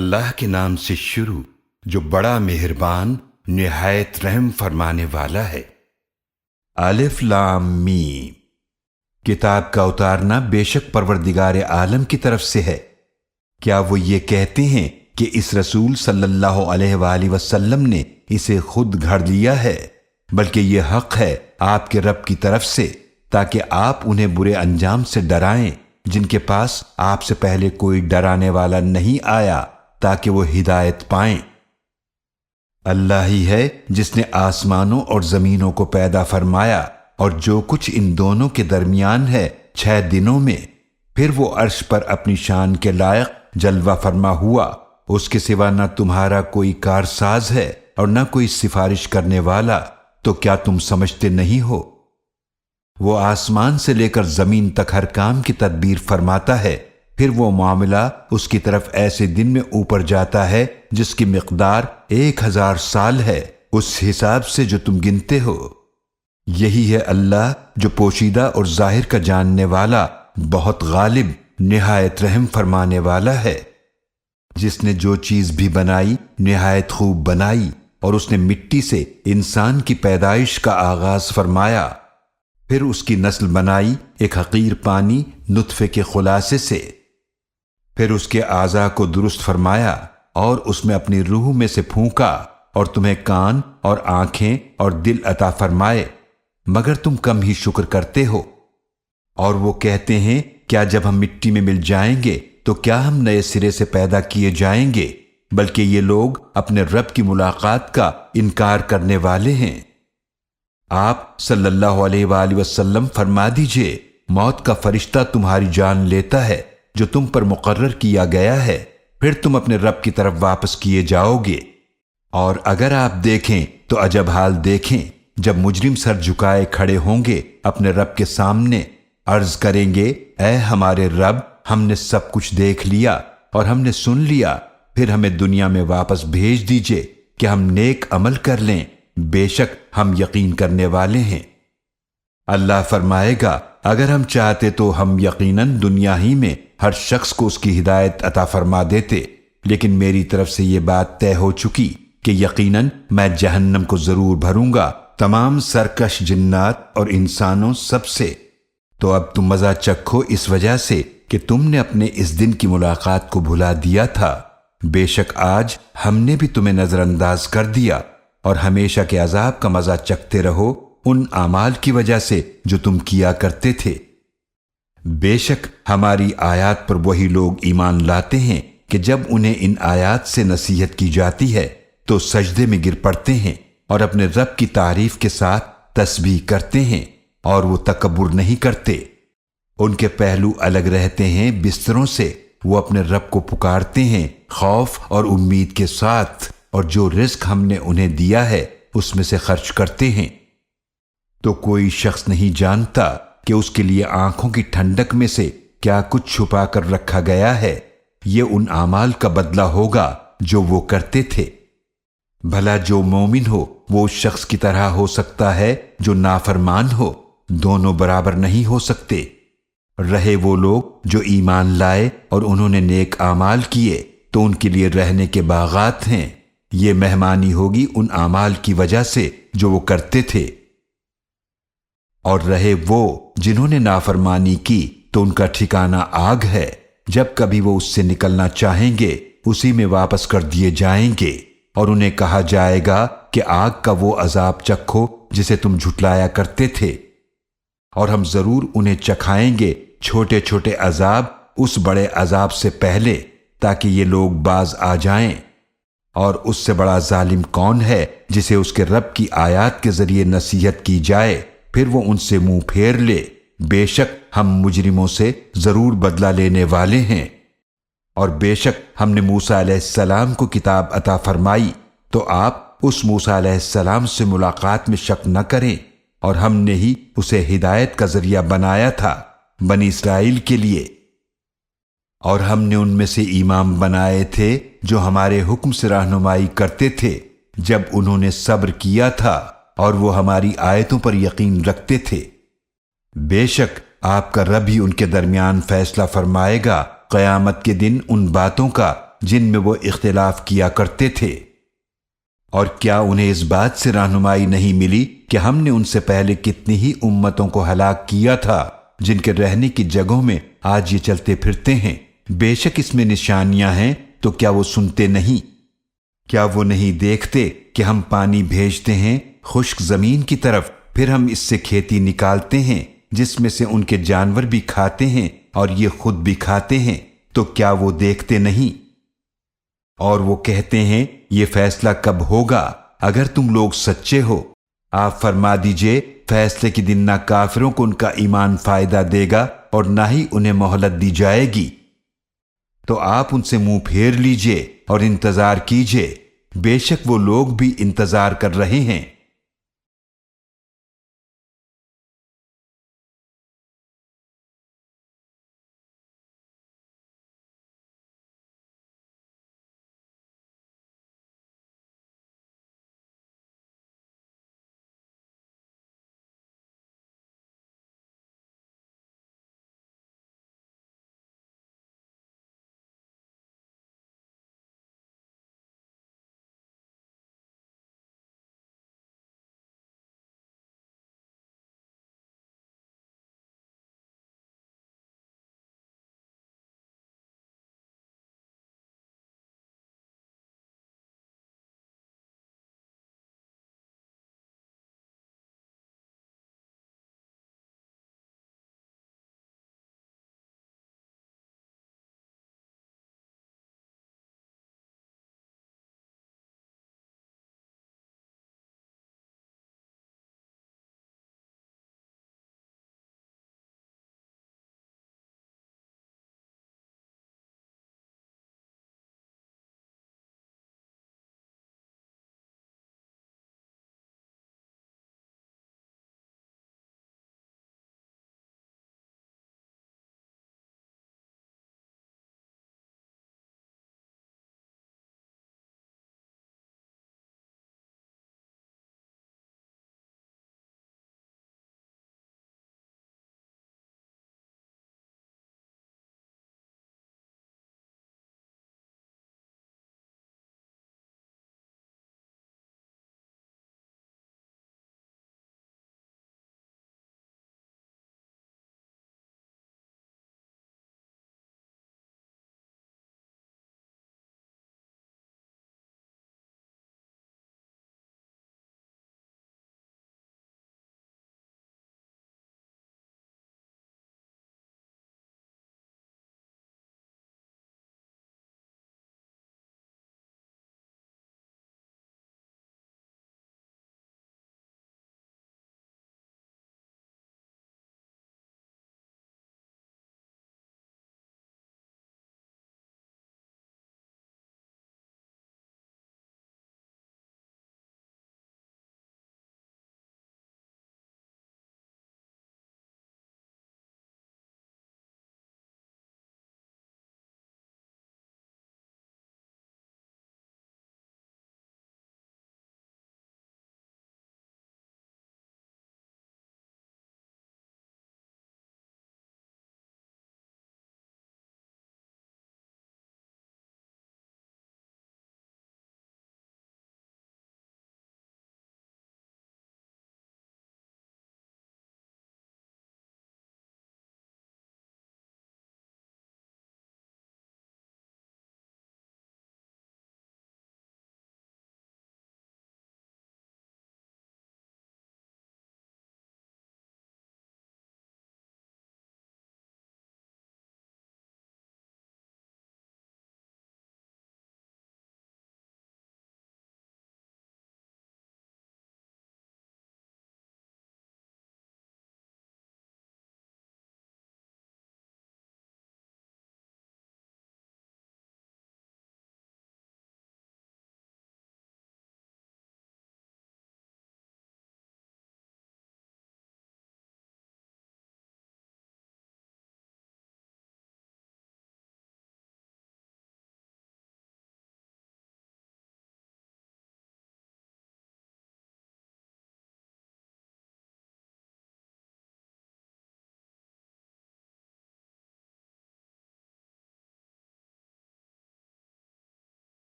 اللہ کے نام سے شروع جو بڑا مہربان نہایت رحم فرمانے والا ہے۔ الف لام میم۔ کتاب کا اتارنا بے شک پروردگار عالم کی طرف سے ہے۔ کیا وہ یہ کہتے ہیں کہ اس رسول صلی اللہ علیہ وآلہ وسلم نے اسے خود گھڑ لیا ہے؟ بلکہ یہ حق ہے آپ کے رب کی طرف سے، تاکہ آپ انہیں برے انجام سے ڈرائیں جن کے پاس آپ سے پہلے کوئی ڈرانے والا نہیں آیا، تاکہ وہ ہدایت پائیں۔ اللہ ہی ہے جس نے آسمانوں اور زمینوں کو پیدا فرمایا اور جو کچھ ان دونوں کے درمیان ہے 6 دنوں میں، پھر وہ عرش پر اپنی شان کے لائق جلوہ فرما ہوا، اس کے سوا نہ تمہارا کوئی کارساز ہے اور نہ کوئی سفارش کرنے والا، تو کیا تم سمجھتے نہیں ہو؟ وہ آسمان سے لے کر زمین تک ہر کام کی تدبیر فرماتا ہے، پھر وہ معاملہ اس کی طرف ایسے دن میں اوپر جاتا ہے جس کی مقدار 1000 سال ہے، اس حساب سے جو تم گنتے ہو۔ یہی ہے اللہ جو پوشیدہ اور ظاہر کا جاننے والا، بہت غالب، نہایت رحم فرمانے والا ہے۔ جس نے جو چیز بھی بنائی نہایت خوب بنائی، اور اس نے مٹی سے انسان کی پیدائش کا آغاز فرمایا، پھر اس کی نسل بنائی ایک حقیر پانی نطفے کے خلاصے سے، پھر اس کے اعضاء کو درست فرمایا اور اس میں اپنی روح میں سے پھونکا، اور تمہیں کان اور آنکھیں اور دل عطا فرمائے، مگر تم کم ہی شکر کرتے ہو۔ اور وہ کہتے ہیں کیا جب ہم مٹی میں مل جائیں گے تو کیا ہم نئے سرے سے پیدا کیے جائیں گے؟ بلکہ یہ لوگ اپنے رب کی ملاقات کا انکار کرنے والے ہیں۔ آپ صلی اللہ علیہ وآلہ وسلم فرما دیجئے، موت کا فرشتہ تمہاری جان لیتا ہے جو تم پر مقرر کیا گیا ہے، پھر تم اپنے رب کی طرف واپس کیے جاؤ گے۔ اور اگر آپ دیکھیں تو عجب حال دیکھیں، جب مجرم سر جھکائے کھڑے ہوں گے اپنے رب کے سامنے، عرض کریں گے اے ہمارے رب، ہم نے سب کچھ دیکھ لیا اور ہم نے سن لیا، پھر ہمیں دنیا میں واپس بھیج دیجئے کہ ہم نیک عمل کر لیں، بے شک ہم یقین کرنے والے ہیں۔ اللہ فرمائے گا اگر ہم چاہتے تو ہم یقیناً دنیا ہی میں ہر شخص کو اس کی ہدایت عطا فرما دیتے، لیکن میری طرف سے یہ بات طے ہو چکی کہ یقیناً میں جہنم کو ضرور بھروں گا تمام سرکش جنات اور انسانوں سب سے۔ تو اب تم مزہ چکھو اس وجہ سے کہ تم نے اپنے اس دن کی ملاقات کو بھلا دیا تھا، بے شک آج ہم نے بھی تمہیں نظر انداز کر دیا، اور ہمیشہ کے عذاب کا مزہ چکھتے رہو ان اعمال کی وجہ سے جو تم کیا کرتے تھے۔ بے شک ہماری آیات پر وہی لوگ ایمان لاتے ہیں کہ جب انہیں ان آیات سے نصیحت کی جاتی ہے تو سجدے میں گر پڑتے ہیں اور اپنے رب کی تعریف کے ساتھ تسبیح کرتے ہیں، اور وہ تکبر نہیں کرتے۔ ان کے پہلو الگ رہتے ہیں بستروں سے، وہ اپنے رب کو پکارتے ہیں خوف اور امید کے ساتھ، اور جو رزق ہم نے انہیں دیا ہے اس میں سے خرچ کرتے ہیں۔ تو کوئی شخص نہیں جانتا کہ اس کے لیے آنکھوں کی ٹھنڈک میں سے کیا کچھ چھپا کر رکھا گیا ہے، یہ ان اعمال کا بدلہ ہوگا جو وہ کرتے تھے۔ بھلا جو مومن ہو وہ اس شخص کی طرح ہو سکتا ہے جو نافرمان ہو؟ دونوں برابر نہیں ہو سکتے۔ رہے وہ لوگ جو ایمان لائے اور انہوں نے نیک اعمال کیے تو ان کے لیے رہنے کے باغات ہیں، یہ مہمانی ہوگی ان اعمال کی وجہ سے جو وہ کرتے تھے۔ اور رہے وہ جنہوں نے نافرمانی کی تو ان کا ٹھکانہ آگ ہے، جب کبھی وہ اس سے نکلنا چاہیں گے اسی میں واپس کر دیے جائیں گے، اور انہیں کہا جائے گا کہ آگ کا وہ عذاب چکھو جسے تم جھٹلایا کرتے تھے، اور ہم ضرور انہیں چکھائیں گے چھوٹے چھوٹے عذاب اس بڑے عذاب سے پہلے، تاکہ یہ لوگ باز آ جائیں۔ اور اس سے بڑا ظالم کون ہے جسے اس کے رب کی آیات کے ذریعے نصیحت کی جائے پھر وہ ان سے منہ پھیر لے؟ بے شک ہم مجرموں سے ضرور بدلہ لینے والے ہیں۔ اور بے شک ہم نے موسیٰ علیہ السلام کو کتاب عطا فرمائی، تو آپ اس موسیٰ علیہ السلام سے ملاقات میں شک نہ کریں، اور ہم نے ہی اسے ہدایت کا ذریعہ بنایا تھا بنی اسرائیل کے لیے۔ اور ہم نے ان میں سے امام بنائے تھے جو ہمارے حکم سے رہنمائی کرتے تھے جب انہوں نے صبر کیا تھا، اور وہ ہماری آیتوں پر یقین رکھتے تھے۔ بے شک آپ کا رب ہی ان کے درمیان فیصلہ فرمائے گا قیامت کے دن ان باتوں کا جن میں وہ اختلاف کیا کرتے تھے۔ اور کیا انہیں اس بات سے رہنمائی نہیں ملی کہ ہم نے ان سے پہلے کتنی ہی امتوں کو ہلاک کیا تھا جن کے رہنے کی جگہوں میں آج یہ چلتے پھرتے ہیں؟ بے شک اس میں نشانیاں ہیں، تو کیا وہ سنتے نہیں؟ کیا وہ نہیں دیکھتے کہ ہم پانی بھیجتے ہیں خشک زمین کی طرف، پھر ہم اس سے کھیتی نکالتے ہیں جس میں سے ان کے جانور بھی کھاتے ہیں اور یہ خود بھی کھاتے ہیں، تو کیا وہ دیکھتے نہیں؟ اور وہ کہتے ہیں یہ فیصلہ کب ہوگا اگر تم لوگ سچے ہو؟ آپ فرما دیجئے فیصلے کے دن نہ کافروں کو ان کا ایمان فائدہ دے گا اور نہ ہی انہیں مہلت دی جائے گی۔ تو آپ ان سے منہ پھیر لیجئے اور انتظار کیجئے، بے شک وہ لوگ بھی انتظار کر رہے ہیں۔